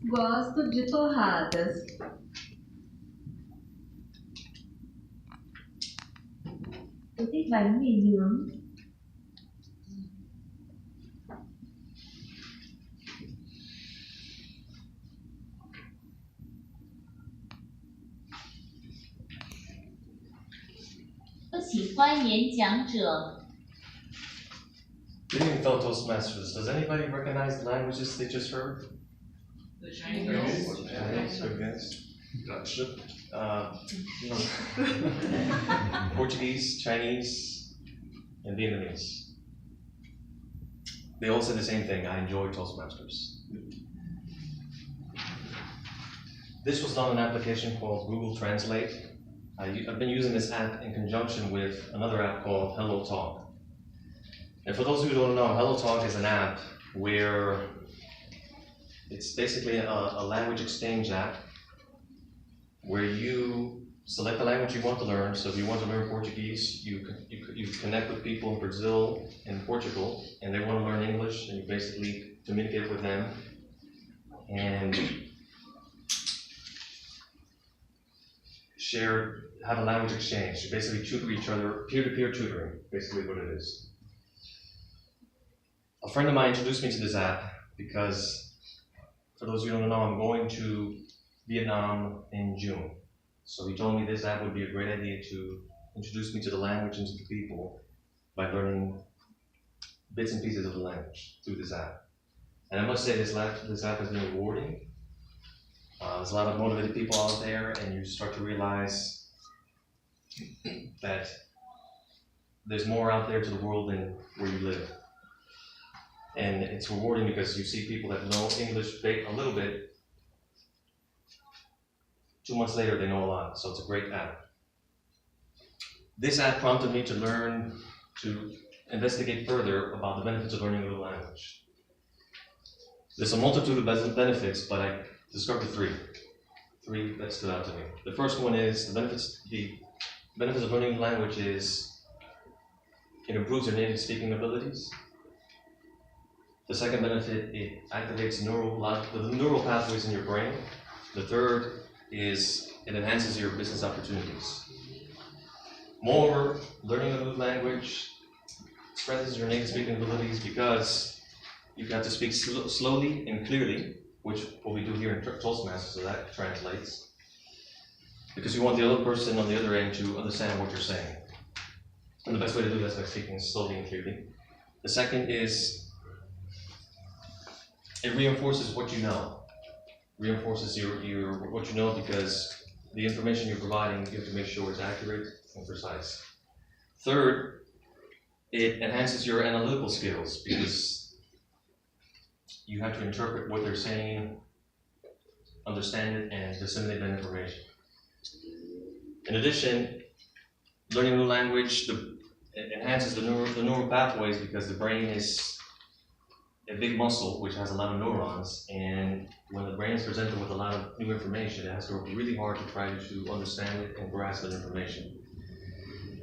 Gosto de torradas. Tôi thích bánh mì nướng. Tôi喜欢演讲者。 Good evening, fellow Toastmasters. Does anybody recognize the languages they just heard? The Chinese. Dutch. No. Portuguese, Chinese, and Vietnamese. They all said the same thing. I enjoy Toastmasters. This was done on an application called Google Translate. I've been using this app in conjunction with another app called Hello Talk. And for those who don't know, Hello Talk is an app where it's basically a language exchange app where you select the language you want to learn. So if you want to learn Portuguese, you connect with people in Brazil and Portugal, and they want to learn English, and you basically communicate with them and have a language exchange. You basically tutor each other, peer-to-peer tutoring, basically what it is. A friend of mine introduced me to this app because, for those of you who don't know, I'm going to Vietnam in June. So he told me this app would be a great idea to introduce me to the language and to the people by learning bits and pieces of the language through this app. And I must say this app has been rewarding. There's a lot of motivated people out there, and you start to realize that there's more out there to the world than where you live. And it's rewarding because you see people that know English a little bit. 2 months later, they know a lot, so it's a great app. This app prompted me to investigate further about the benefits of learning a new language. There's a multitude of benefits, but I discovered three that stood out to me. The first one is the benefits of learning a language is it improves your native speaking abilities. The second benefit, it activates the neural pathways in your brain. The third is it enhances your business opportunities. Moreover, learning a new language strengthens your native speaking abilities because you have to speak slowly and clearly, which what we do here in Toastmasters, so that translates. Because you want the other person on the other end to understand what you're saying. And the best way to do that is by speaking slowly and clearly. The second is it reinforces what you know. Reinforces what you know because the information you're providing, you have to make sure it's accurate and precise. Third, it enhances your analytical skills because you have to interpret what they're saying, understand it, and disseminate that information. In addition, learning a new language it enhances the neural pathways because the brain is a big muscle which has a lot of neurons, and when the brain is presented with a lot of new information, it has to work really hard to try to understand it and grasp that information.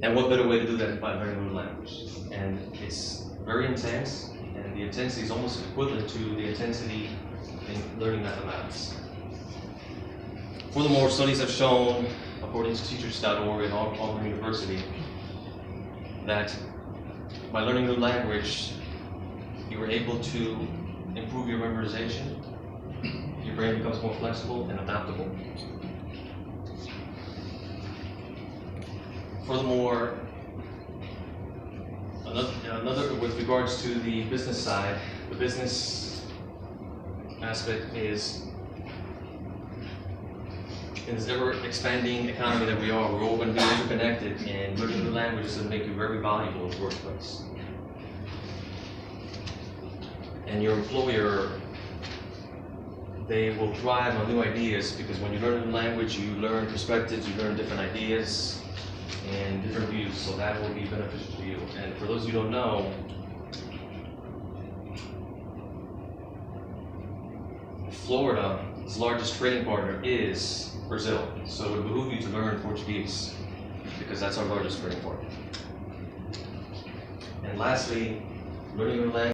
And what better way to do that than by learning a new language? And it's very intense, and the intensity is almost equivalent to the intensity in learning mathematics. Furthermore, studies have shown, according to teachers.org and Auburn University, that by learning a new language, you were able to improve your memorization. Your brain becomes more flexible and adaptable. Furthermore, another with regards to the business side, the business aspect is in this ever-expanding economy that we are, we're all going to be interconnected, and learning new languages will make you very valuable in the workplace. And your employer, they will thrive on new ideas because when you learn a new language, you learn perspectives, you learn different ideas and different views, so that will be beneficial to you. And for those of you who don't know, Florida's largest trading partner is Brazil, so it would behoove you to learn Portuguese because that's our largest trading partner. And lastly, learning a new language